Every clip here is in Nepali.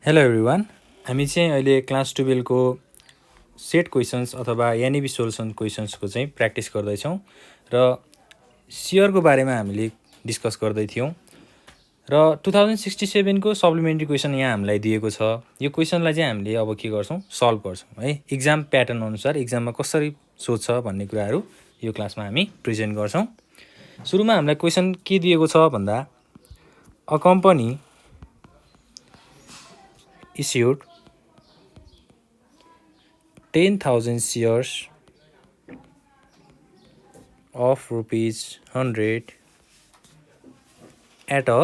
हेलो एभ्रिवान, हामी चाहिँ अहिले क्लास 12 को सेट क्वेसन्स अथवा यानिबी सोल्युसन क्वेसन्सको चाहिँ प्र्याक्टिस गर्दैछौँ र सियरको बारेमा हामीले डिस्कस गर्दै थियौँ र 2067 को सप्लिमेन्ट्री क्वेसन यहाँ हामीलाई दिएको छ। यो क्वेसनलाई चाहिँ हामीले अब के गर्छौँ, सल्भ गर्छौँ है। इक्जाम प्याटर्न अनुसार इक्जाममा कसरी सोध्छ भन्ने कुराहरू यो क्लासमा हामी प्रेजेन्ट गर्छौँ। सुरुमा हामीलाई क्वेसन के दिएको छ भन्दा, a company issued 10,000 shares of ₹100 at a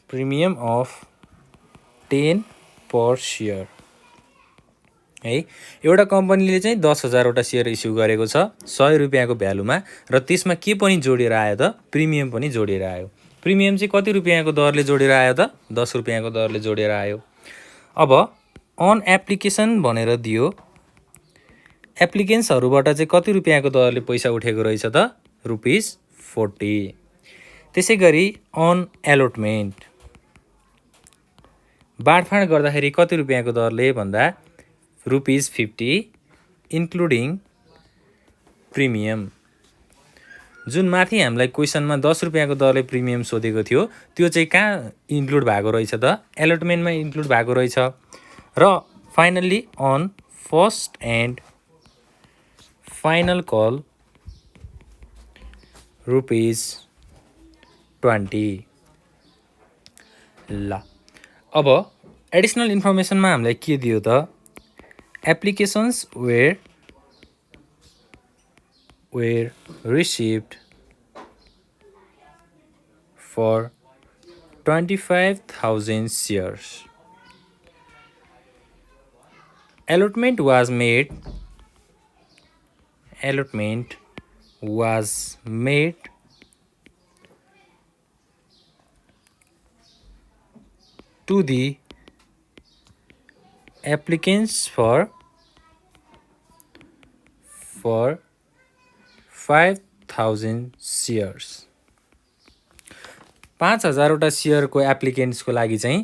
premium of 10 per share है। एउटा कम्पनीले चाहिँ 10,000वटा सेयर इस्यु गरेको छ 100 रुपियाँको भ्यालुमा र त्यसमा के पनि जोडेर आयो त, प्रिमियम पनि जोडेर आयो। प्रिमियम चाहिँ कति रुपियाँको दरले जोडेर आयो त, 10 रुपियाँको दरले जोडेर आयो। अब अन एप्लिकेसन भनेर दियो, एप्लिकेन्ट्सहरूबाट चाहिँ कति रुपियाँको दरले पैसा उठेको रहेछ त, ₹40। त्यसै गरी अन एलोटमेन्ट बाँडफाँड गर्दाखेरि कति रुपियाँको दरले भन्दा ₹50 इन्क्लुडिङ प्रिमियम। जुन माथि हामीलाई क्वेसनमा 10 रुपियाँको दरले प्रिमियम सोधेको थियो त्यो चाहिँ कहाँ इन्क्लुड भएको रहेछ त, एलोटमेन्टमा इन्क्लुड भएको रहेछ। र finally on first and final call ₹20। ल अब एडिसनल इन्फर्मेसनमा हामीलाई के दियो त, applications were received for 25,000 shares. Allotment was made to the applicants for 5,000 shares। 5,000वटा सेयरको एप्लिकेन्ट्सको लागि चाहिँ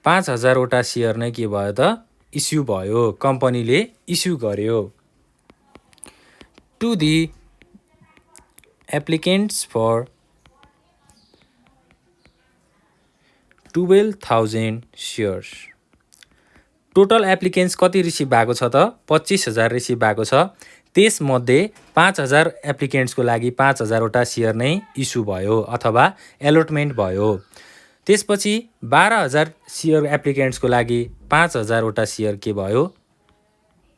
5,000वटा सेयर नै के भयो त, इस्यु भयो, कम्पनीले इस्यु गर्यो। To the applicants for 12,000 shares. Total applicants कति रिसिभ भएको छ त, 25,000 रिसिभ भएको छ। त्यसमध्ये 5,000 एप्लिकेन्ट्सको लागि 5,000वटा सेयर नै इस्यु भयो अथवा एलोटमेन्ट भयो। त्यसपछि 12,000 सेयर एप्लिकेन्ट्सको लागि 5,000वटा सेयर के भयो,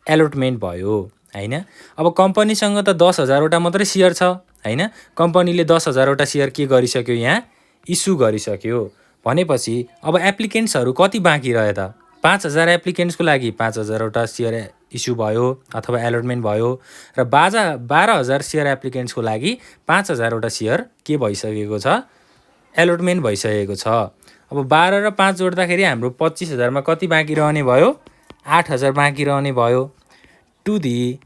एलोटमेन्ट भयो हैन। अब कम्पनीसँग त 10,000वटा मात्रै सेयर छ हैन, कम्पनीले 10,000वटा सेयर के गरिसक्यो, यहाँ इस्यु गरिसक्यो। भनेपछि अब एप्लिकेन्ट्सहरू कति बाँकी रह्यो त, 5,000 एप्लिकेन्ट्सको लागि 5,000वटा सेयर इस्यु भयो अथवा एलोटमेन्ट भयो र 12,000 सेयर एप्लिकेन्ट्सको लागि 5,000वटा सेयर के भइसकेको छ, एलोटमेन्ट भइसकेको छ। अब 12 र 5 जोड्दाखेरि हाम्रो 25,000मा कति बाँकी रहने भयो, 8,000 बाँकी रहने भयो। To the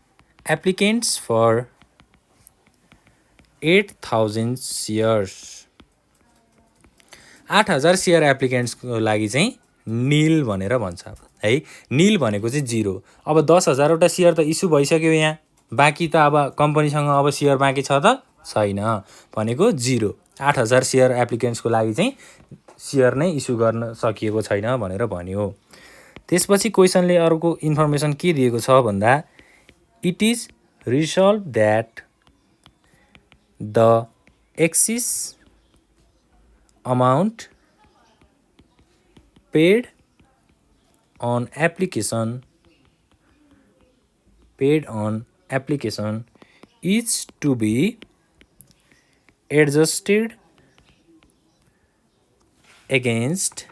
applicants for 8,000 shares. 8,000 share एप्लिकेन्ट्सको लागि चाहिँ नील भनेर भन्छ है। नील भनेको चाहिँ 0। अब 10,000वटा सेयर त इस्यु भइसक्यो, यहाँ बाँकी त अब कम्पनीसँग अब सेयर बाँकी छ त छैन, भनेको 0। 8,000 सेयर एप्लिकेन्ट्सको लागि चाहिँ सेयर नै इस्यु गर्न सकिएको छैन भनेर भन्यो। त्यसपछि क्वेसनले अर्को इन्फर्मेसन के दिएको छ भन्दा, it is resolve that the excess amount paid on application is to be adjusted against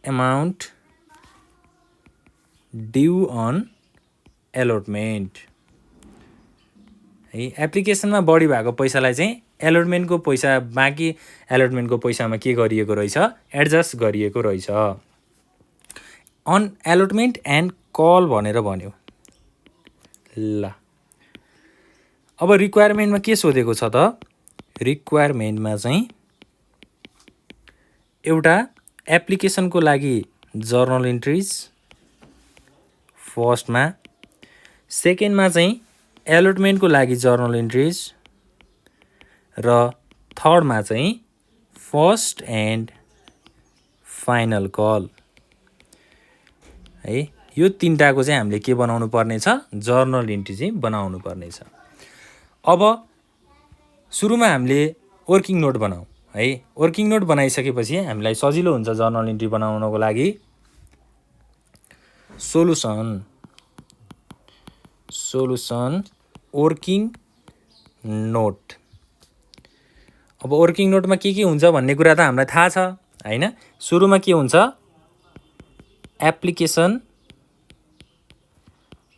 amount due on allotment है। एप्लिकेसनमा बढी भएको पैसालाई चाहिँ एलोटमेन्टको पैसा, बाँकी एलोटमेन्टको पैसामा के गरिएको रहेछ, एडजस्ट गरिएको रहेछ। अन एलोटमेन्ट एन्ड कल भनेर भन्यो। ल अब रिक्वायरमेन्टमा के सोधेको छ त, रिक्वायरमेन्टमा चाहिँ एउटा एप्लिकेसनको लागि जर्नल इन्ट्रिज फर्स्टमा, सेकेन्डमा चाहिँ एलोटमेन्टको लागि जर्नल इन्ट्रिज र थर्डमा चाहिँ फर्स्ट एन्ड फाइनल कल है। यो तीनटाको चाहिँ हामीले के बनाउनु पर्नेछ, जर्नल इन्ट्री चाहिँ बनाउनु पर्नेछ। अब सुरुमा हामीले वर्किङ नोट बनाऊ है। वर्किङ नोट बनाइसकेपछि हामीलाई सजिलो हुन्छ जर्नल इन्ट्री बनाउनको लागि। Solution working note. अब वर्किङ नोटमा के हुन्छ भन्ने कुरा त हामीलाई थाहा छ हैन। सुरुमा के हुन्छ, एप्लिकेसन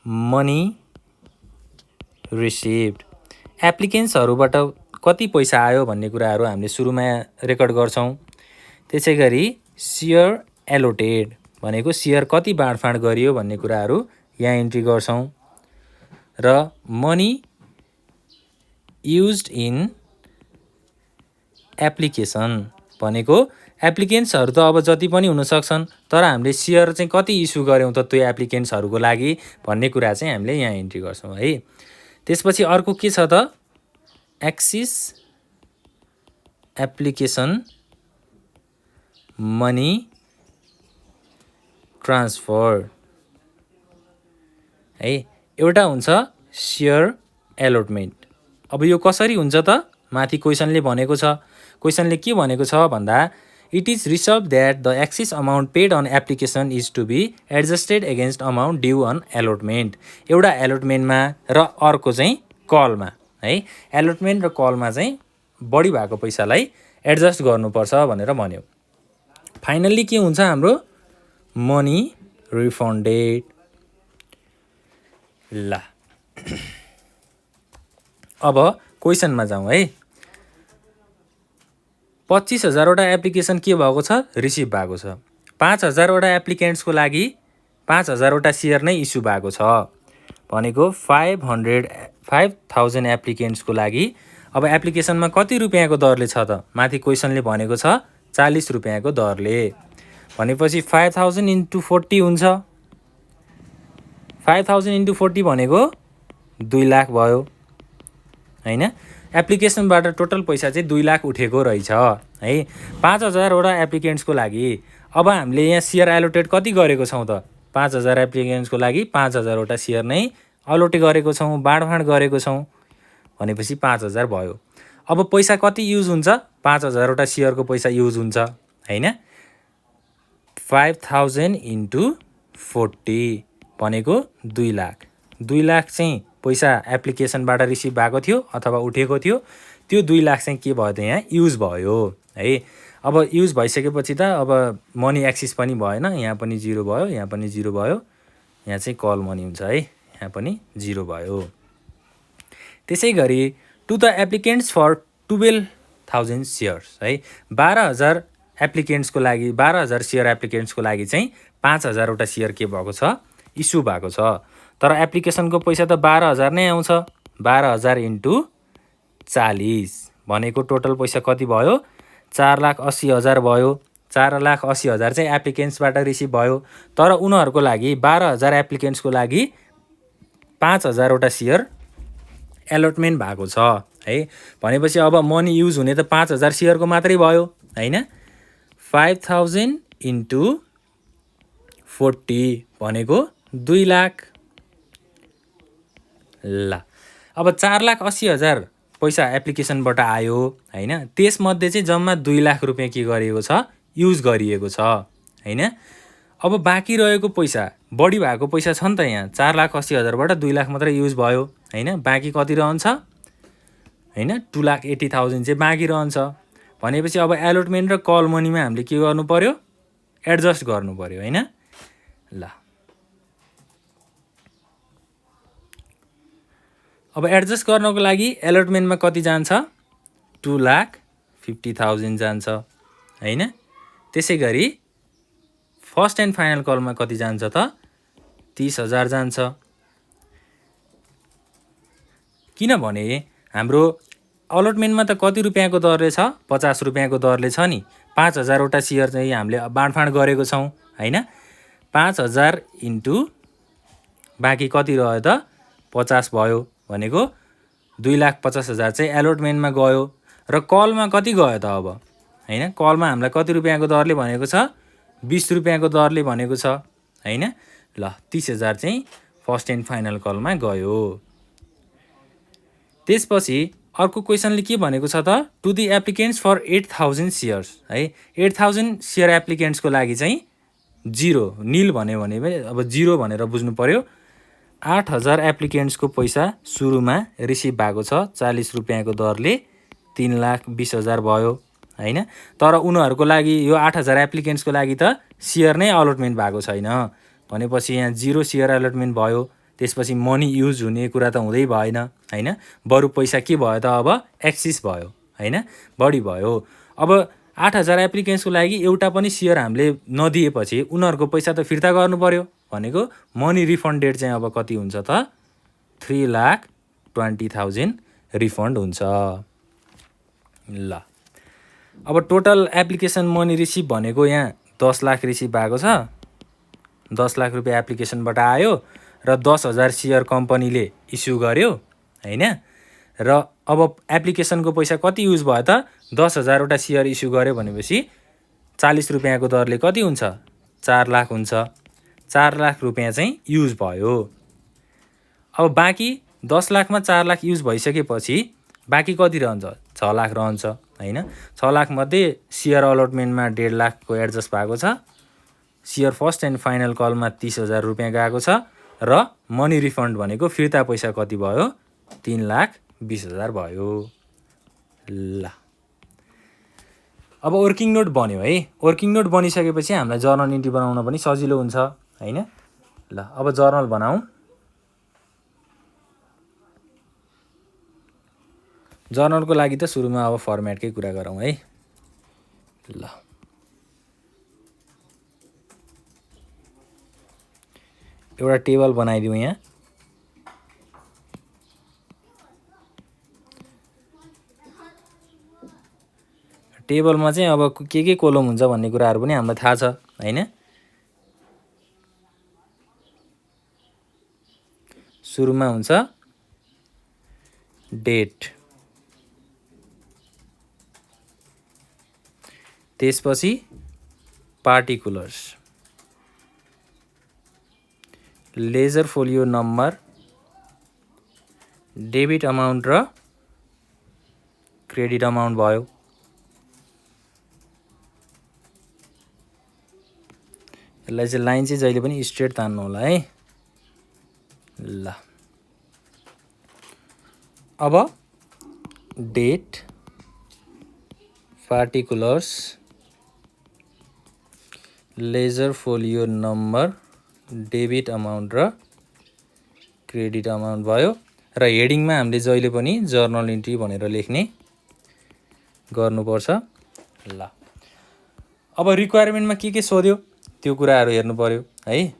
मनी रिसिभ्ड, एप्लिकेन्ट्सहरूबाट कति पैसा आयो भन्ने कुराहरू हामीले सुरुमा रेकर्ड गर्छौँ। त्यसै गरी सेयर एलोटेड भनेको सेयर कति बाँडफाँड गरियो भन्ने कुराहरू यहाँ इन्ट्री गर्छौँ। र मनी युज्ड इन एप्लिकेसन भनेको एप्लिकेन्ट्सहरू त अब जति पनि हुन सक्छन्, तर हामीले सेयर चाहिँ कति इस्यु गऱ्यौँ त त्यो एप्लिकेन्ट्सहरूको लागि भन्ने कुरा चाहिँ हामीले यहाँ इन्ट्री गर्छौँ है। त्यसपछि अर्को के छ त, एक्सिस एप्लिकेसन मनी ट्रान्सफर है। एउटा हुन्छ सेयर एलोटमेन्ट। अब यो कसरी हुन्छ त, माथि क्वेसनले भनेको छ। क्वेसनले के भनेको छ भन्दा, it is reserve that the excess amount paid on application is to be adjusted against amount due on allotment. एउटा एलोटमेन्टमा र अर्को चाहिँ कलमा है। एलोटमेन्ट र कलमा चाहिँ बढी भएको पैसालाई एडजस्ट गर्नुपर्छ भनेर भन्यो। फाइनल्ली के हुन्छ हाम्रो, मनी रिफन्डेड। ल अब क्वेसनमा जाउँ है। 25,000वटा एप्लिकेसन के भएको छ, रिसिभ भएको छ। 5,000वटा एप्लिकेन्ट्सको लागि 5,000वटा सेयर नै इस्यु भएको छ भनेको 5,000 एप्लिकेन्ट्सको लागि। अब एप्लिकेसनमा कति रुपियाँको दरले छ त, माथि क्वेसनले भनेको छ 40 रुपियाँको दरले। भनेपछि 5,000 × 40 हुन्छ। 5,000 × 40 भनेको 2 लाख भयो हैन। एप्लिकेसनबाट टोटल पैसा चाहिँ 2 लाख उठेको रहेछ है। 5,000वटा एप्लिकेन्ट्सको लागि अब हामीले यहाँ सेयर एलोटेड कति गरेको छौँ त, 5,000 एप्लिकेन्ट्सको लागि 5,000वटा सेयर नै अलोटे गरेको छौँ, बाँडफाँड गरेको छौँ भनेपछि 5,000 भयो। अब पैसा कति युज हुन्छ, 5,000वटा सेयरको पैसा युज हुन्छ हैन। 5,000 × 40 भनेको 2 लाख। 2 लाख चाहिँ पैसा एप्लिकेसनबाट रिसिभ भएको थियो अथवा उठेको थियो। त्यो 2 लाख चाहिँ के भयो त, यहाँ युज भयो है। अब युज भइसकेपछि त अब मनी एक्सिस पनि भएन, यहाँ पनि 0 भयो, यहाँ पनि 0 भयो, यहाँ चाहिँ कल मनी हुन्छ है, यहाँ पनि 0 भयो। त्यसै गरी to the applicants for 12,000 shares है। 12,000 एप्लिकेन्ट्सको लागि, 12,000 सेयर एप्लिकेन्ट्सको लागि चाहिँ 5,000वटा सेयर के भएको छ, इस्यु भएको छ। तर एप्लिकेसनको पैसा त 12,000 नै आउँछ। 12,000 × 40 भनेको टोटल पैसा कति भयो, 4,80,000 भयो। 4,80,000 चाहिँ एप्लिकेन्ट्सबाट रिसिभ भयो। तर उनीहरूको लागि 12,000 एप्लिकेन्ट्सको लागि 5,000वटा सेयर एलोटमेन्ट भएको छ है। भनेपछि अब मनी युज हुने त 5,000 सेयरको मात्रै भयो हैन। 5,000 × 40 भनेको 2 लाख। ल अब 4,80,000 पैसा एप्लिकेसनबाट आयो हैन। त्यसमध्ये चाहिँ जम्मा 2 लाख रुपियाँ के गरिएको छ, युज गरिएको छ हैन। अब बाँकी रहेको पैसा, बढी भएको पैसा छ नि त यहाँ, 4,80,000बाट 2 लाख मात्रै युज भयो हैन। बाँकी कति रहन्छ हैन, 2,80,000 चाहिँ बाँकी रहन्छ। भनेपछि अब एलोटमेन्ट र कल मनीमा हामीले के गर्नु पर्यो, एडजस्ट गर्नु पर्यो हैन। ल अब एडजस्ट गर्नको लागि एलोटमेन्टमा कति जान्छ, 2,50,000 जान्छ हैन। त्यसै गरी फर्स्ट एन्ड फाइनल कलमा कति जान्छ त, 30,000 जान्छ। किनभने हाम्रो अलटमेन्टमा त कति रुपियाँको दरले छ? 50 रुपियाँको दरले छ नि। 5000 वटा सेयर चाहिँ हामीले बाँडफाँड गरेको छौँ हैन। 5000 इन्टु बाँकी कति रह्यो त? 50 भयो भनेको 2,50,000 चाहिँ एलोटमेन्टमा गयो। र कलमा कति गयो त अब हैन? कलमा हामीलाई कति रुपियाँको दरले भनेको छ? 20 रुपियाँको दरले भनेको छ हैन। ल 30,000 चाहिँ फर्स्ट एन्ड फाइनल कलमा गयो। त्यसपछि अर्को क्वेसनले के भनेको छ त? To the applicants for 8000 shares है। 8000 सेयर एप्लिकेन्ट्सको लागि चाहिँ 0 निल भन्यो भने अब 0 भनेर बुझ्नु पर्यो। 8000 एप्लिकेन्ट्सको पैसा सुरुमा रिसिभ भएको छ 40 रुपियाँको दरले 3,20,000 भयो हैन। तर उनीहरूको लागि यो 8000 एप्लिकेन्ट्सको लागि त सेयर नै अलटमेन्ट भएको छैन भनेपछि यहाँ 0 सेयर अलटमेन्ट भयो। त्यसपछि मनी युज हुने कुरा त हुँदै भएन हैन। बरु पैसा के भयो त अब? एक्सिस भयो हैन, बढी भयो। अब 8000 एप्लिकेन्ट्सको लागि एउटा पनि सेयर हामीले नदिएपछि उनीहरूको पैसा त फिर्ता गर्नु पर्यो भनेको मनी रिफन्डेड चाहिँ अब कति हुन्छ त? 3,20,000 रिफन्ड हुन्छ। ल अब टोटल एप्लिकेसन मनी रिसिभ भनेको यहाँ 10 लाख रिसिभ भएको छ। 10 लाख रुपियाँ एप्लिकेसनबाट आयो र 10,000 सेयर कम्पनीले इस्यु गर्यो हैन। र अब एप्लिकेसनको पैसा कति युज भयो त? 10,000 वटा सेयर इस्यु गर्यो भनेपछि 40 रुपियाँको दरले कति हुन्छ? 4 लाख हुन्छ। 4 लाख रुपियाँ चाहिँ युज भयो। अब बाँकी 10 लाखमा 4 लाख युज भइसकेपछि बाँकी कति रहन्छ? 6 लाख रहन्छ हैन। 6 लाख मध्ये सेयर अलटमेन्टमा 1.5 लाखको एडजस्ट भएको छ। सेयर फर्स्ट एन्ड फाइनल कलमा 30,000 रुपियाँ गएको छ र मनी रिफन्ड भनेको फिर्ता पैसा कति भयो? 3,20,000 भयो। ल अब वर्किङ नोट बन्यो है। वर्किङ नोट बनिसकेपछि हामीलाई जर्नल इन्ट्री बनाउन पनि सजिलो हुन्छ हैन। ल अब जर्नल बनाऊ। जर्नलको लागि त सुरुमा अब फर्मेटकै कुरा गरौँ है। ल एउटा टेबल बनाइदिउँ यहाँ। टेबलमा चाहिँ अब के कोलम हुन्छ भन्ने कुराहरू पनि हामीलाई थाहा छ हैन। सुरुमा हुन्छ डेट, त्यसपछि particulars, ledger folio number, debit amount र क्रेडिट अमाउन्ट भयो। यसलाई चाहिँ लाइन चाहिँ जहिले पनि स्ट्रेट तान्नु होला है। ल अब date, particulars, ledger folio number, debit amount र क्रेडिट अमाउन्ट भयो। र हेडिङमा हामीले जहिले पनि जर्नल इन्ट्री भनेर लेख्ने गर्नुपर्छ। ल अब रिक्वायरमेन्टमा के सोध्यो त्यो कुराहरू हेर्नु पर्यो है।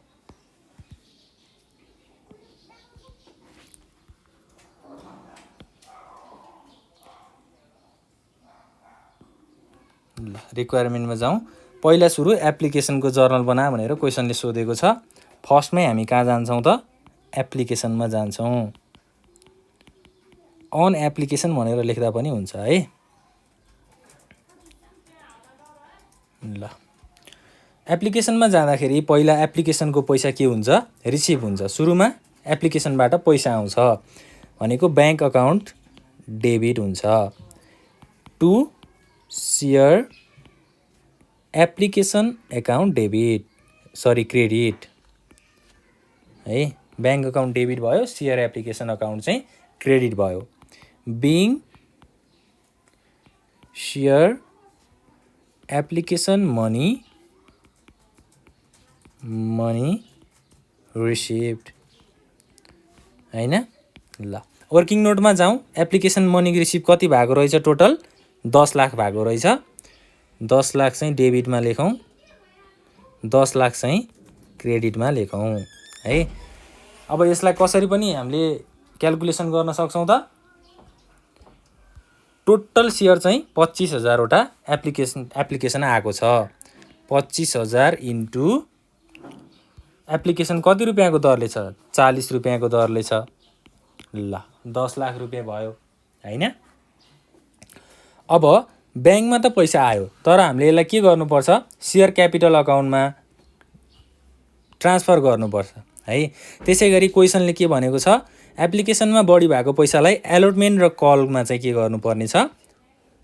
ल रिक्वायरमेन्टमा जाउँ। पहिला सुरु एप्लिकेसनको जर्नल बना भनेर क्वेसनले सोधेको छ। फर्स्टमै हामी कहाँ जान्छौँ त? एप्लिकेसनमा जान्छौँ। अन एप्लिकेसन भनेर लेख्दा पनि हुन्छ है। ल एप्लिकेसनमा जाँदाखेरि पहिला एप्लिकेसनको पैसा के हुन्छ? रिसिभ हुन्छ। सुरुमा एप्लिकेसनबाट पैसा आउँछ भनेको ब्याङ्क अकाउन्ट डेबिट हुन्छ। To share application account debit credit है। ब्याङ्क अकाउन्ट डेबिट भयो, सेयर एप्लिकेसन अकाउन्ट चाहिँ क्रेडिट भयो। Being share application money received हैन। ल वर्किङ नोटमा जाउँ। एप्लिकेसन मनी रिसिभ कति भएको रहेछ? टोटल 10 लाख भएको रहेछ। 10 लाख चाहिँ डेबिटमा लेखौँ, 10 लाख चाहिँ क्रेडिटमा लेखौँ है। अब यसलाई कसरी पनि हामीले क्याल्कुलेसन गर्न सक्छौँ त? टोटल सेयर चाहिँ 25,000वटा एप्लिकेसन आएको छ। 25,000 इन्टु एप्लिकेसन कति रुपियाँको दरले छ? 40 रुपियाँको दरले छ। ल 10 लाख रुपियाँ भयो हैन। अब ब्याङ्कमा त पैसा आयो, तर हामीले यसलाई के गर्नुपर्छ? सेयर क्यापिटल अकाउन्टमा ट्रान्सफर गर्नुपर्छ है। त्यसै गरी क्वेसनले के भनेको छ? एप्लिकेसनमा बढी भएको पैसालाई एलोटमेन्ट र कलमा चाहिँ के गर्नुपर्ने छ?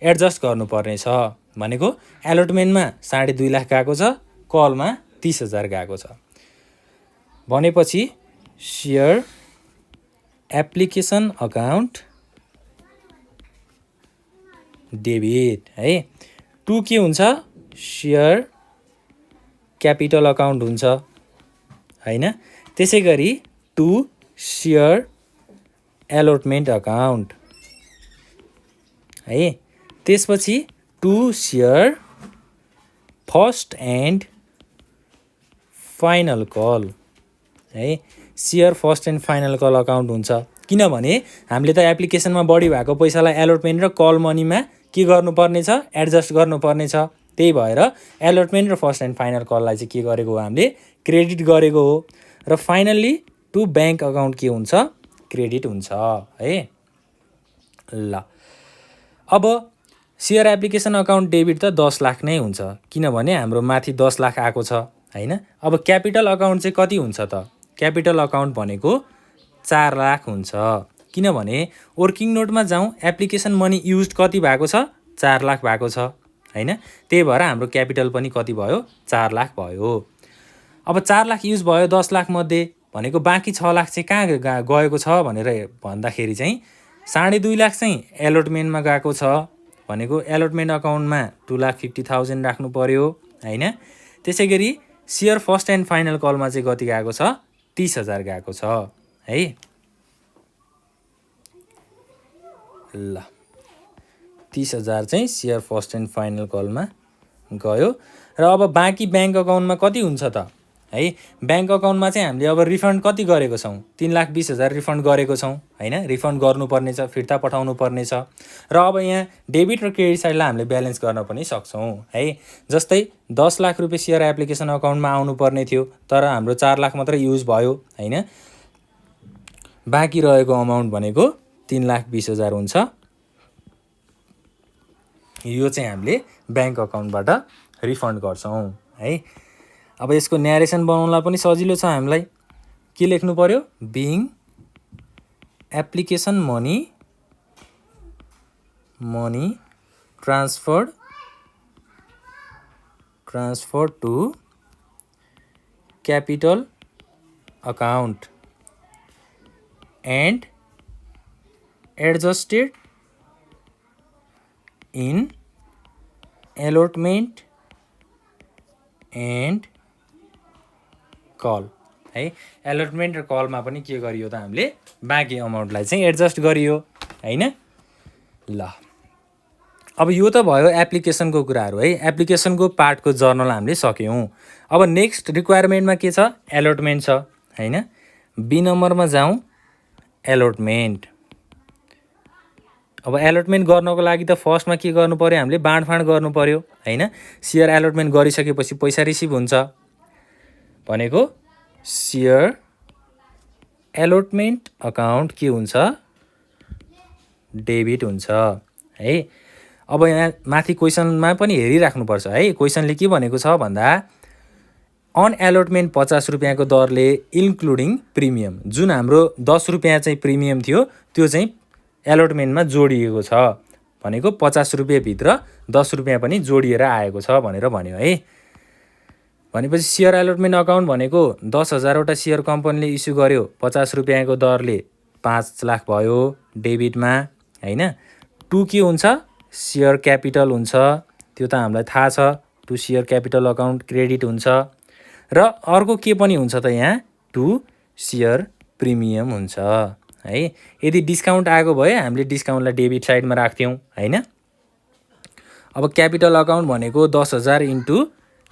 एडजस्ट गर्नुपर्ने छ। भनेको एलोटमेन्टमा 2.5 लाख गएको छ, कलमा 30,000 गएको छ। भनेपछि सेयर एप्लिकेसन अकाउन्ट डेबिट है। 2 के हुन्छ? सेयर क्यापिटल अकाउन्ट हुन्छ हैन। त्यसै गरी 2 सेयर एलोटमेन्ट अकाउन्ट है। त्यसपछि 2 share first and final call है। Share first and final call account हुन्छ, किनभने हामीले त एप्लिकेसनमा बढी भएको पैसालाई एलोटमेन्ट र कल मनीमा के गर्नुपर्ने छ? एडजस्ट गर्नुपर्ने छ। त्यही भएर एलोटमेन्ट र फर्स्ट एन्ड फाइनल कललाई चाहिँ के गरेको हो? हामीले क्रेडिट गरेको हो। र फाइनल्ली 2 ब्याङ्क अकाउन्ट के हुन्छ? क्रेडिट हुन्छ है। ल अब सेयर एप्लिकेसन अकाउन्ट डेबिट त 10 लाख नै हुन्छ, किनभने हाम्रो माथि 10 लाख आएको छ हैन। अब क्यापिटल अकाउन्ट चाहिँ कति हुन्छ त? क्यापिटल अकाउन्ट भनेको 4 लाख हुन्छ, किनभने वर्किङ नोटमा जाउँ, एप्लिकेसन मनी युज कति भएको छ? 4 लाख भएको छ हैन। त्यही भएर हाम्रो क्यापिटल पनि कति भयो? 4 लाख भयो। अब 4 लाख युज भयो 10 लाख मध्ये, भनेको बाँकी 6 लाख चाहिँ कहाँ गएको छ भनेर भन्दाखेरि चाहिँ 2.5 लाख चाहिँ एलोटमेन्टमा गएको छ। भनेको एलोटमेन्ट अकाउन्टमा 2,50,000 राख्नु पर्यो हैन। त्यसै गरी सेयर फर्स्ट एन्ड फाइनल कलमा चाहिँ कति गएको छ? 30,000 गएको छ है। ल 30,000 चाहिँ सेयर फर्स्ट एन्ड फाइनल कलमा गयो। र अब बाँकी ब्याङ्क अकाउन्टमा कति हुन्छ त है? ब्याङ्क अकाउन्टमा चाहिँ हामीले अब रिफन्ड कति गरेको छौँ? 3,20,000 रिफन्ड गरेको छौँ हैन। रिफन्ड गर्नुपर्ने छ, फिर्ता पठाउनु पर्ने छ। र अब यहाँ डेबिट र क्रेडिट साइडलाई हामीले ब्यालेन्स गर्न पनि सक्छौँ है। जस्तै 10 लाख रुपियाँ सेयर एप्लिकेसन अकाउन्टमा आउनुपर्ने थियो, तर हाम्रो 4 लाख मात्रै युज भयो हैन। बाँकी रहेको अमाउन्ट भनेको 3,20,000 हुन्छ। यो चाहिँ हामीले ब्याङ्क अकाउन्टबाट रिफन्ड गर्छौँ है। अब यसको न्यारेसन बनाउनलाई पनि सजिलो छ हामीलाई। के लेख्नु पर्यो? Being application money transfer to capital account and adjusted in allotment and call है। एलोटमेन्ट र कलमा पनि के गरियो त? हामीले बाँकी अमाउन्टलाई चाहिँ एडजस्ट गरियो हैन। ल अब यो त भयो एप्लिकेसनको कुराहरू है। एप्लिकेसनको पार्टको जर्नल हामीले सक्यौँ। अब नेक्स्ट रिक्वायरमेन्टमा के छ? एलोटमेन्ट छ हैन। बी नम्बरमा जाउँ, एलोटमेन्ट। अब एलोटमेन्ट गर्नको लागि त फर्स्टमा के गर्नु पर्यो? हामीले बाँडफाँड गर्नु पर्यो हैन। सेयर एलोटमेन्ट गरिसकेपछि पैसा रिसिभ हुन्छ। भनेको सेयर एलोटमेन्ट अकाउन्ट के हुन्छ? डेबिट हुन्छ है। अब यहाँ माथि क्वेसनमा पनि हेरिराख्नुपर्छ है। क्वेसनले के भनेको छ भन्दा अन एलोटमेन्ट 50 रुपियाँको दरले इन्क्लुडिङ प्रिमियम, जुन हाम्रो 10 रुपियाँ चाहिँ प्रिमियम थियो त्यो चाहिँ एलोटमेन्टमा जोडिएको छ। भनेको 50 रुपियाँ भित्र 10 रुपियाँ पनि जोडिएर आएको छ भनेर भन्यो है। भनेपछि सेयर एलोटमेन्ट अकाउन्ट भनेको 10,000वटा सेयर कम्पनीले इस्यु गर्यो, 50 रुपियाँको दरले 5 लाख भयो डेबिटमा हैन। 2 के हुन्छ? सेयर क्यापिटल हुन्छ, त्यो त हामीलाई थाहा छ। 2 सेयर क्यापिटल अकाउन्ट क्रेडिट हुन्छ। र अर्को के पनि हुन्छ त यहाँ? 2 सेयर प्रिमियम हुन्छ है। यदि डिस्काउन्ट आएको भए हामीले डिस्काउन्टलाई डेबिट साइडमा राख्थ्यौँ हैन। अब क्यापिटल अकाउन्ट भनेको 10,000 इन्टु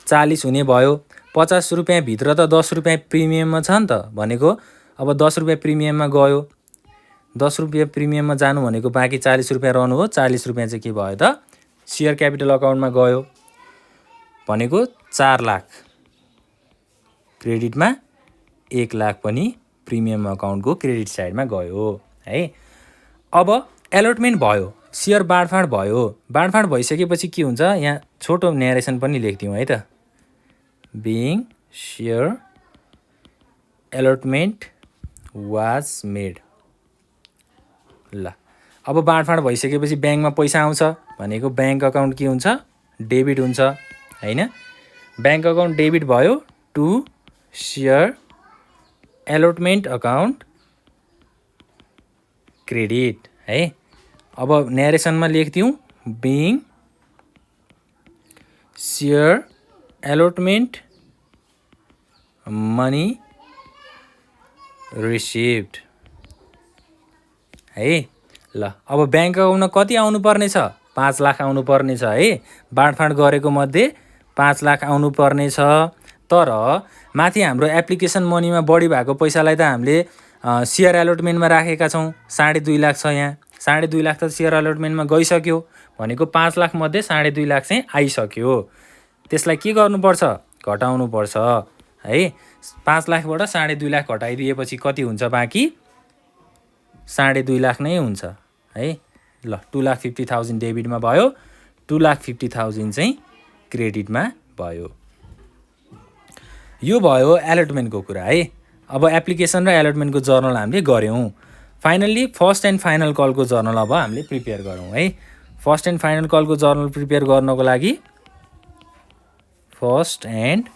40 हुने भयो। 50 रुपियाँ भित्र त 10 रुपियाँ प्रिमियममा छ नि त। भनेको अब 10 रुपियाँ प्रिमियममा गयो। 10 रुपियाँ प्रिमियममा जानु भनेको बाँकी 40 रुपियाँ रहनु हो। 40 रुपियाँ चाहिँ के भयो त सेयर क्यापिटल अकाउन्टमा गयो भनेको 4 लाख क्रेडिटमा 1 लाख पनि प्रिमियम अकाउन्टको क्रेडिट साइडमा गयो है। अब एलोटमेन्ट भयो, सेयर बाँडफाँड भयो। बाँडफाँड भइसकेपछि के हुन्छ, यहाँ छोटो न्यारेसन पनि लेख्दिउँ है त। Being share allotment was made. ल अब बाँडफाँड भइसकेपछि ब्याङ्कमा पैसा आउँछ भनेको ब्याङ्क अकाउन्ट के हुन्छ, डेबिट हुन्छ हैन। ब्याङ्क अकाउन्ट डेबिट भयो to share allotment account credit है। अब न्यारेसनमा लेख्दिउँ being share allotment money received है। ल अब ब्याङ्क अकाउन्टमा कति आउनुपर्ने छ, 5 लाख आउनुपर्ने छ है। बाँडफाँड गरेको मध्ये 5 लाख आउनुपर्ने छ। तर माथि हाम्रो एप्लिकेसन मनीमा बढी भएको पैसालाई त हामीले सेयर एलोटमेन्टमा राखेका छौँ। 2.5 लाख छ यहाँ। 2.5 लाख त सेयर एलोटमेन्टमा गइसक्यो भनेको 5 लाख मध्ये 2.5 लाख चाहिँ आइसक्यो। त्यसलाई के गर्नुपर्छ, घटाउनुपर्छ है। 5 लाखबाट 2.5 लाख घटाइदिएपछि कति हुन्छ बाँकी, 2.5 लाख नै हुन्छ है। ल 2,50,000 डेबिटमा भयो, 2,50,000 चाहिँ क्रेडिटमा भयो। यो भयो एलोटमेन्टको कुरा है। अब एप्लिकेसन र एलोटमेन्टको जर्नल हामीले गऱ्यौँ। फाइनल्ली फर्स्ट एन्ड फाइनल कलको जर्नल अब हामीले प्रिपेयर गरौँ है। फर्स्ट एन्ड फाइनल कलको जर्नल प्रिपेयर गर्नको लागि फर्स्ट एन्ड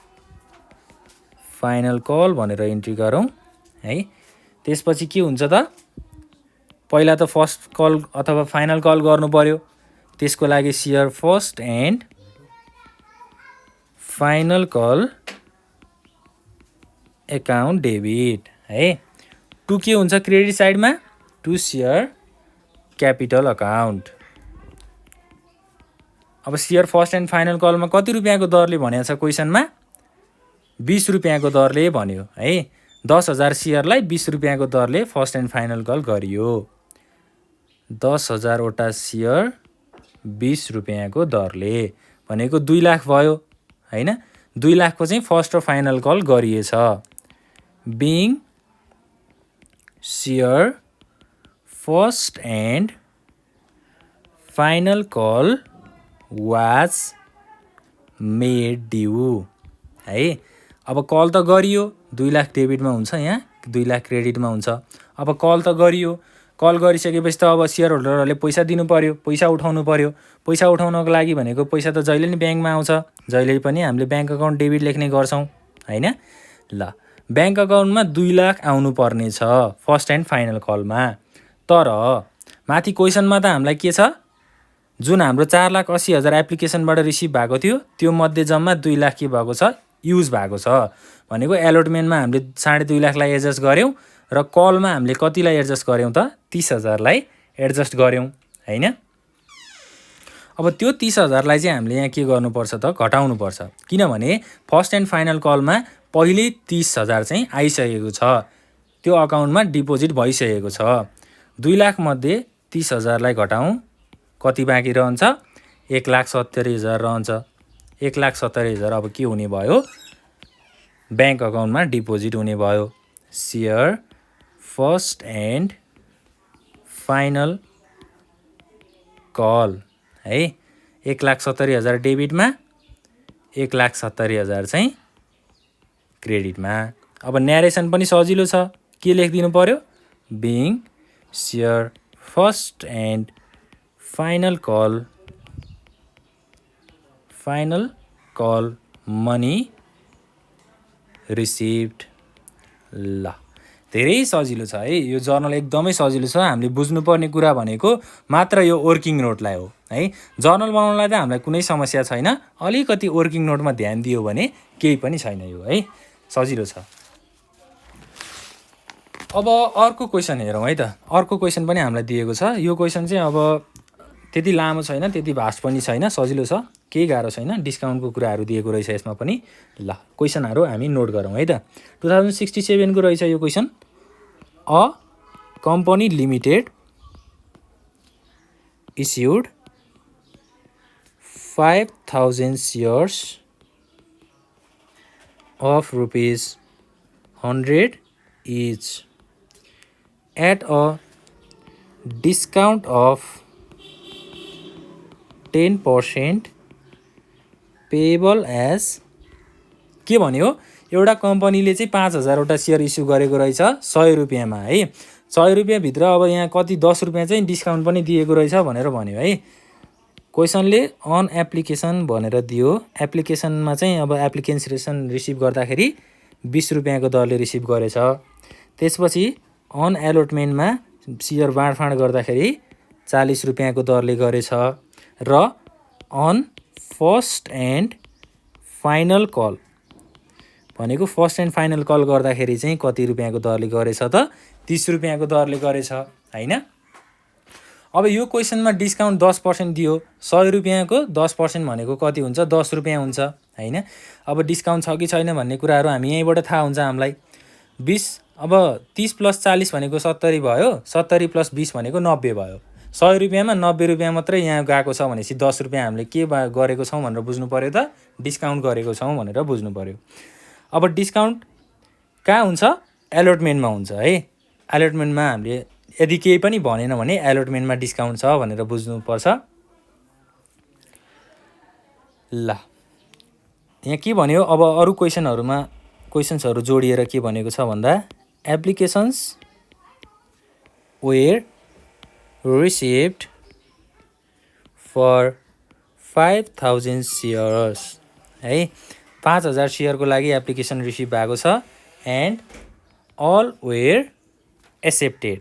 फाइनल कल भनेर इन्ट्री गरौँ है। त्यसपछि के हुन्छ त, पहिला त फर्स्ट कल अथवा फाइनल कल गर्नु पर्यो। त्यसको लागि share first and final call account debit है। टु के हुन्छ क्रेडिट साइडमा, टु सेयर क्यापिटल अकाउन्ट। अब सेयर फर्स्ट एन्ड फाइनल कलमा कति रुपियाँको दरले भनेको छ क्वेसनमा, 20 रुपियाँको दरले भन्यो है। 10,000 सेयरलाई 20 रुपियाँको दरले फर्स्ट एन्ड फाइनल कल गरियो। 10,000 वटा सेयर 20 रुपियाँको दरले भनेको 2 लाख भयो हैन। 2 लाखको चाहिँ फर्स्ट र फाइनल कल गरिएछ। Being share first and final call was made due है। अब कल त गरियो, 2 लाख डेबिटमा हुन्छ यहाँ, 2 लाख क्रेडिटमा हुन्छ। अब कल त गरियो, कल गरिसकेपछि त अब सेयर होल्डरहरूले पैसा दिनु पर्यो, पैसा उठाउनु पर्यो। पैसा उठाउनको लागि भनेको पैसा त जहिले नि ब्याङ्कमा आउँछ, जहिले पनि हामीले ब्याङ्क अकाउन्ट डेबिट लेख्ने गर्छौँ हैन। ल ब्याङ्क अकाउन्टमा 2 लाख आउनुपर्ने छ फर्स्ट एन्ड फाइनल कलमा। तर माथि क्वेसनमा त हामीलाई के छ, जुन हाम्रो 4,80,000 एप्लिकेसनबाट रिसिभ भएको थियो त्यो मध्ये जम्मा 2 लाख के भएको छ, युज भएको छ भनेको एलोटमेन्टमा हामीले 2.5 लाखलाई एडजस्ट गऱ्यौँ र कलमा हामीले कतिलाई एडजस्ट गऱ्यौँ त, 30,000लाई एडजस्ट गऱ्यौँ हैन। अब त्यो 30,000लाई चाहिँ हामीले यहाँ के गर्नुपर्छ त, घटाउनुपर्छ। किनभने फर्स्ट एन्ड फाइनल कलमा पहिले 30,000 चाहिँ आइसकेको छ, त्यो अकाउन्टमा डिपोजिट भइसकेको छ। 2 लाख मध्ये 30,000लाई घटाउँ, कति बाँकी रहन्छ, 1,70,000 रहन्छ। 1,70,000 अब के हुने भयो, ब्याङ्क अकाउन्टमा डिपोजिट हुने भयो। Share first and final call है। 1,70,000 डेबिटमा, 1,70,000 चाहिँ क्रेडिटमा। अब न्यारेसन पनि सजिलो छ, के लेखिदिनु पर्यो, being share first and final call money received. ल धेरै सजिलो छ है यो जर्नल, एकदमै सजिलो छ। हामीले बुझ्नुपर्ने कुरा भनेको मात्र यो वर्किङ नोटलाई हो है। जर्नल बनाउनलाई त हामीलाई कुनै समस्या छैन, अलिकति वर्किङ नोटमा ध्यान दियो भने केही पनि छैन यो है, सजिलो छ। अब अर्को क्वेसन हेरौँ है त। अर्को क्वेसन पनि हामीलाई दिएको छ। यो क्वेसन चाहिँ अब त्यति लामो छैन, त्यति भास्ट पनि छैन, सजिलो छ, केही गाह्रो छैन। डिस्काउन्टको कुराहरू दिएको रहेछ यसमा पनि। ल क्वेसनहरू हामी नोट गरौँ है त। 2067 को रहेछ यो question. A company limited issued 5,000 shares of rupees 100 each at a discount of 10% payable as के भन्यो एउटा कम्पनीले चाहिँ 5,000वटा सेयर इस्यु गरेको रहेछ 100 रुपियाँमा है 100 रुपियाँभित्र अब यहाँ कति 10 रुपियाँ चाहिँ डिस्काउन्ट पनि दिएको रहेछ भनेर भन्यो है क्वेसनले अन एप्लिकेसन भनेर दियो एप्लिकेसनमा चाहिँ अब एप्लिकेसन रिसिभ गर्दाखेरि 20 रुपियाँको दरले रिसिभ गरेछ त्यसपछि अन एलोटमेन्टमा सेयर बाँडफाँड गर्दाखेरि 40 रुपियाँको दरले गरेछ र on first and final call भनेको फर्स्ट एन्ड फाइनल कल गर्दाखेरि चाहिँ कति रुपियाँको दरले गरेछ त 30 रुपियाँको दरले गरेछ हैन अब यो क्वेसनमा डिस्काउन्ट 10% दियो 100 रुपियाँको 10% भनेको कति हुन्छ 10 रुपियाँ हुन्छ हैन अब डिस्काउन्ट छ कि छैन भन्ने कुराहरू हामी यहीँबाट थाहा हुन्छ हामीलाई 20 अब 30 + 40 भनेको 70 भयो 70 + 20 भनेको 90 भयो 100 रुपियाँमा 90 रुपियाँ मात्रै यहाँ गएको छ भनेपछि 10 रुपियाँ हामीले के गरेको छौँ भनेर बुझ्नु पर्यो त डिस्काउन्ट गरेको छौँ भनेर बुझ्नु पर्यो अब डिस्काउन्ट कहाँ हुन्छ एलोटमेन्टमा हुन्छ है एलोटमेन्टमा हामीले यदि केही पनि भनेन भने एलोटमेन्टमा डिस्काउन्ट छ भनेर बुझ्नुपर्छ ल यहाँ के भन्यो अब अरु क्वेशन्सहरु जोडिएर के भनेको छ भन्दा applications where received for 5,000 shares है 5,000 सेयरको लागि एप्लिकेसन रिसिभ भएको छ एन्ड अल वेयर एक्सेप्टेड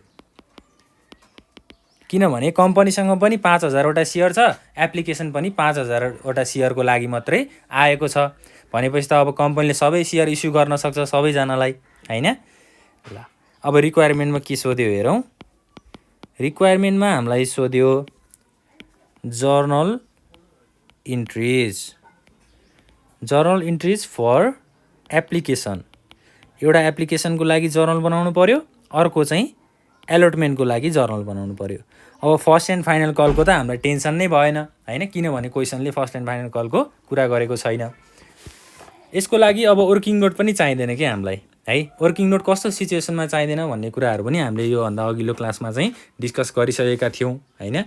किनभने कम्पनीसँग पनि 5,000 वटा सेयर छ एप्लिकेसन पनि 5,000 वटा सेयरको लागि मात्रै आएको छ भनेपछि त अब कम्पनीले सबै सेयर इस्यु गर्न सक्छ सबैजनालाई हैन ल अब रिक्वायरमेन्टमा के सोध्यो हेरौं रिक्वायरमेन्टमा हामीलाई सोध्यो जर्नल इन्ट्रिज फर एप्लिकेसन एउटा एप्लिकेसनको लागि जर्नल बनाउनु पर्यो अर्को चाहिँ एलोटमेन्टको लागि जर्नल बनाउनु पर्यो अब फर्स्ट एन्ड फाइनल कलको त हामीलाई टेन्सन नै भएन हैन किनभने क्वेशनले फर्स्ट एन्ड फाइनल कलको कुरा गरेको छैन यसको लागि अब वर्किङ नोट पनि चाहिदैन के हामीलाई है वर्किङ नोट कस्तो सिचुएसनमा चाहिदैन भन्ने कुराहरु पनि हामीले यो भन्दा अघिल्लो क्लासमा चाहिँ डिस्कस गरिसकेका थियौं हैन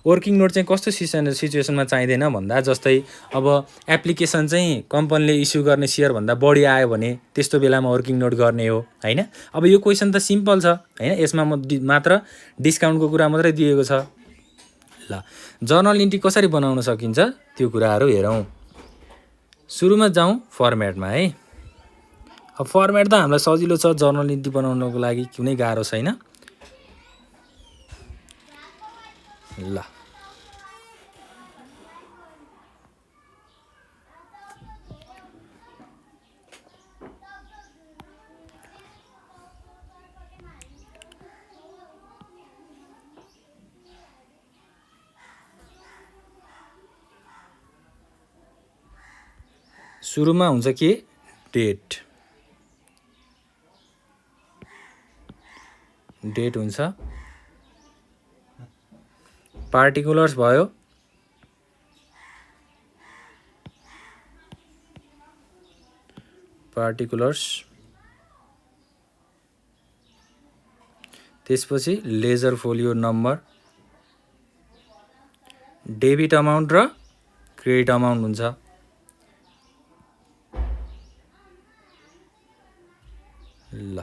वर्किङ नोट चाहिँ कस्तो सिचुएसनमा चाहिदैन भन्दा जस्तै अब एप्लिकेसन चाहिँ कम्पनीले इस्यु गर्ने शेयर भन्दा बढी आयो भने त्यस्तो बेलामा वर्किङ नोट गर्ने हो हैन अब यो क्वेशन त सिम्पल छ हैन यसमा मात्र डिस्काउन्टको कुरा मात्रै दिएको छ ल जर्नल इन्ट्री कसरी बनाउन सकिन्छ त्यो कुराहरु हेरौं सुरुमा जाउँ फर्मेटमा है अब फर्मेट त हामीलाई सजिलो छ जर्नल इन्ट्री बनाउनको लागि कुनै गाह्रो छैन ल सुरुमा हुन्छ के डेट हुन्छ पार्टिकुलर्स भयो त्यसपछि laser folio number debit amount र क्रेडिट अमाउन्ट हुन्छ ल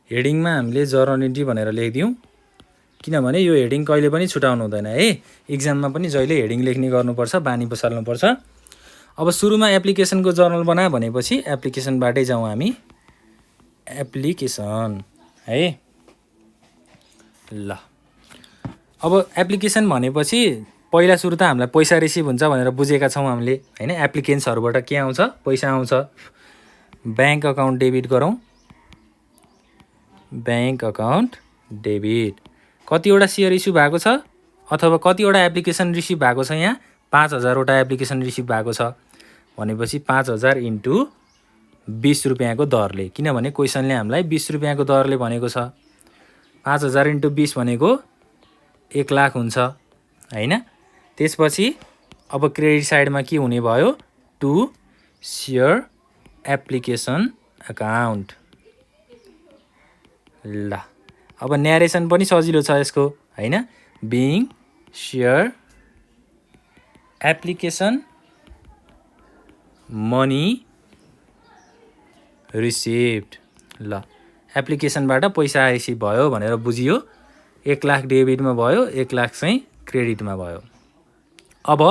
हेडिङमा हामीले जर्नल इन्ट्री भनेर लेखिदियौं किनभने यो हेडिङ कहिले पनि छुटाउनु हुँदैन है एक्जाममा पनि जहिले हेडिङ लेख्ने गर्नुपर्छ बानी बसाल्नुपर्छ अब सुरुमा एप्लिकेसनको जर्नल बना भनेपछि एप्लिकेसनबाटै जाउँ हामी एप्लिकेसन है ल अब एप्लिकेसन भनेपछि पहिला सुरु त हामीलाई पैसा रिसिभ हुन्छ भनेर बुझेका छौं हामीले हैन एप्लिकेन्ट्सहरुबाट के आउँछ पैसा आउँछ बैंक अकाउन्ट डेबिट गरौँ बैंक अकाउन्ट डेबिट कतिवटा शेयर इस्यु भएको छ अथवा कतिवटा एप्लिकेसन रिसिभ भएको छ यहाँ 5000वटा एप्लिकेसन रिसिभ भएको छ भनेपछि 5000 इन्टु 20 रुपियाँको दरले, किनभने क्वेसनले हामीलाई 20 रुपियाँको दरले भनेको छ। 5000 इन्टु 20 भनेको 1 लाख हुन्छ हैन। त्यसपछि अब क्रेडिट साइडमा के हुने भयो, टु सेयर एप्लिकेसन अकाउन्ट। ल अब न्यारेसन पनि सजिलो छ यसको हैन, being share application money received. ल एप्लिकेसनबाट पैसा रिसिभ भयो भनेर बुझियो। 1 लाख डेबिटमा भयो, 1 लाख चाहिँ क्रेडिटमा भयो। अब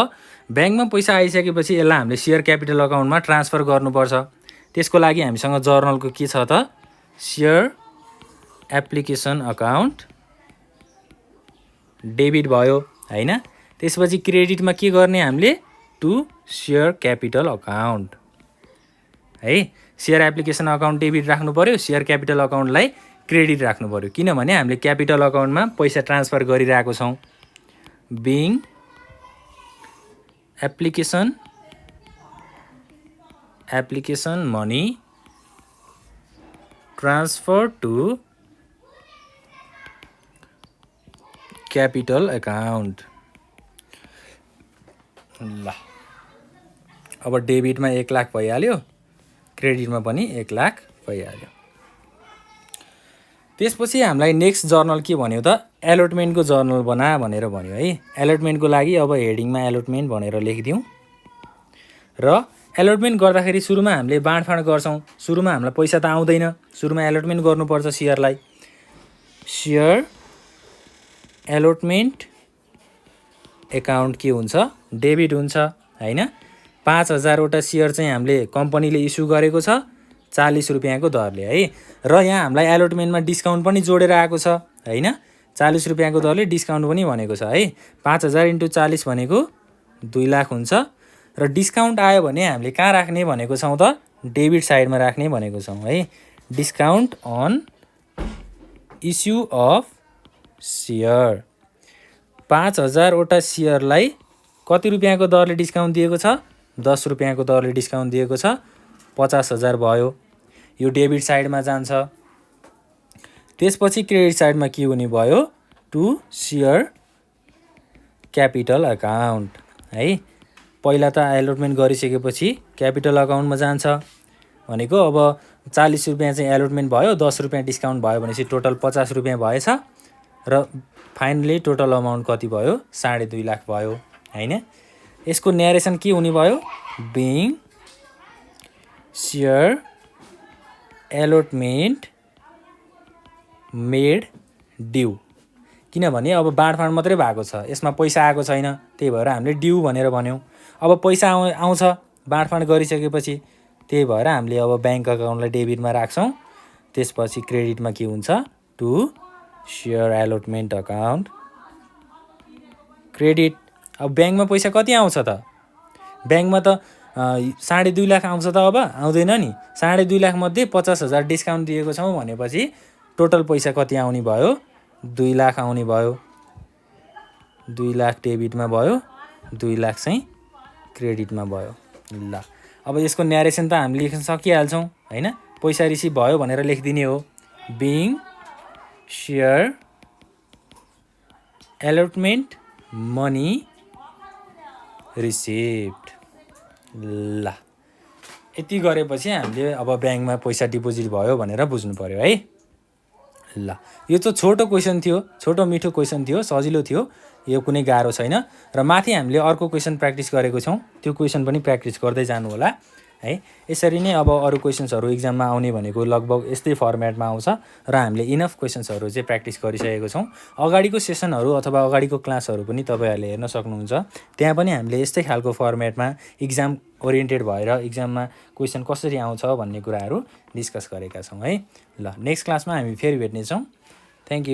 ब्याङ्कमा पैसा आइसकेपछि यसलाई हामीले सेयर क्यापिटल अकाउन्टमा ट्रान्सफर गर्नुपर्छ। त्यसको लागि हामीसँग जर्नलको के छ त, सेयर एप्लिकेसन अकाउन्ट डेबिट भयो हैन। त्यसपछि क्रेडिटमा के गर्ने हामीले, टु सेयर क्यापिटल अकाउन्ट है। सेयर एप्लिकेसन अकाउन्ट डेबिट राख्नु पर्यो, सेयर क्यापिटल अकाउन्टलाई क्रेडिट राख्नु पर्यो, किनभने हामीले क्यापिटल अकाउन्टमा पैसा ट्रान्सफर गरिरहेको छौँ। Being application money transfer to capital account. ल अब डेबिटमा 1 लाख भइहाल्यो, क्रेडिटमा पनि 1 लाख भइहाल्यो। त्यसपछि हामीलाई नेक्स्ट जर्नल के भन्यो त, एलोटमेन्टको जर्नल बना भनेर भन्यो है। एलोटमेन्टको लागि अब हेडिङमा एलोटमेन्ट भनेर लेखिदिउँ। र एलोटमेन्ट गर्दाखेरि सुरुमा हामीले बाँडफाँड गर्छौँ। सुरुमा हामीलाई पैसा त आउँदैन, सुरुमा एलोटमेन्ट गर्नुपर्छ सेयरलाई। सेयर एलोटमेन्ट एकाउन्ट के हुन्छ, डेबिट हुन्छ हैन। 5000वटा सेयर चाहिँ हामीले कम्पनीले इस्यु गरेको छ 40 रुपियाँको दरले है। र यहाँ हामीलाई एलोटमेन्टमा डिस्काउन्ट पनि जोडेर आएको छ हैन। 40 रुपियाँको दरले डिस्काउन्ट पनि भनेको छ है। 5000 इन्टु 40 भनेको 2 लाख हुन्छ। र डिस्काउन्ट आयो भने हामीले कहाँ राख्ने भनेको छौँ त, डेबिट साइडमा राख्ने भनेको छौँ है। Discount on issue of share. 5000वटा सेयरलाई कति रुपियाँको दरले डिस्काउन्ट दिएको छ, 10 रुपियाँको दरले डिस्काउन्ट दिएको छ, 50,000 भयो। यो डेबिट साइडमा जान्छ। त्यसपछि क्रेडिट साइडमा के हुने भयो, टु सेयर क्यापिटल अकाउन्ट है। पहिला त एलोटमेन्ट गरिसकेपछि क्यापिटल अकाउन्टमा जान्छ भनेको अब 40 रुपियाँ चाहिँ एलोटमेन्ट भयो, 10 रुपियाँ डिस्काउन्ट भयो भनेपछि टोटल 50 रुपियाँ भएछ। र फाइनली टोटल अमाउन्ट कति भयो, 2.5 लाख भयो हैन। यसको न्यारेसन के हुने भयो, being share allotment made due. किनभने अब बाँडफाँड मात्रै भएको छ, यसमा पैसा आएको छैन, त्यही भएर हामीले ड्यू भनेर भन्यौँ। अब पैसा आउँछ बाँडफाँड गरिसकेपछि, त्यही भएर हामीले अब ब्याङ्क अकाउन्टलाई डेबिटमा राख्छौँ। त्यसपछि क्रेडिटमा के हुन्छ, to share allotment account credit. अब ब्याङ्कमा पैसा कति आउँछ त, ब्याङ्कमा त 2.5 लाख आउँछ त, अब आउँदैन नि। 2.5 लाख मध्ये 50,000 डिस्काउन्ट दिएको छौँ भनेपछि टोटल पैसा कति आउने भयो, 2 लाख आउने भयो। 2 लाख डेबिटमा भयो, 2 लाख चाहिँ क्रेडिटमा भयो। ल अब यसको न्यारेसन त हामी लेख्न सकिहाल्छौँ हैन। पैसा रिसिभ भयो भनेर लेखिदिने हो, being share allotment money received. ल यति गरेपछि हामीले अब ब्याङ्कमा पैसा डिपोजिट भयो भनेर बुझ्नु पर्यो है। ल यो त छोटो क्वेसन थियो, छोटो मिठो क्वेसन थियो, सजिलो थियो, यो कुनै गाह्रो छैन। र माथि हामीले अर्को क्वेसन प्र्याक्टिस गरेको छौँ, त्यो क्वेसन पनि प्र्याक्टिस गर्दै जानु होला है। यसरी नै अब अरू क्वेसन्सहरू इक्जाममा आउने भनेको लगभग यस्तै फर्मेटमा आउँछ। र हामीले इनफ क्वेसन्सहरू चाहिँ प्र्याक्टिस गरिसकेको छौँ। अगाडिको सेसनहरू अथवा अगाडिको क्लासहरू पनि तपाईँहरूले हेर्न सक्नुहुन्छ। त्यहाँ पनि हामीले यस्तै खालको फर्मेटमा इक्जाम ओरिएन्टेड भएर इक्जाममा क्वेसन कसरी आउँछ भन्ने कुराहरू डिस्कस गरेका छौँ है। ल नेक्स्ट क्लासमा हामी फेरि भेट्नेछौँ। Thank you.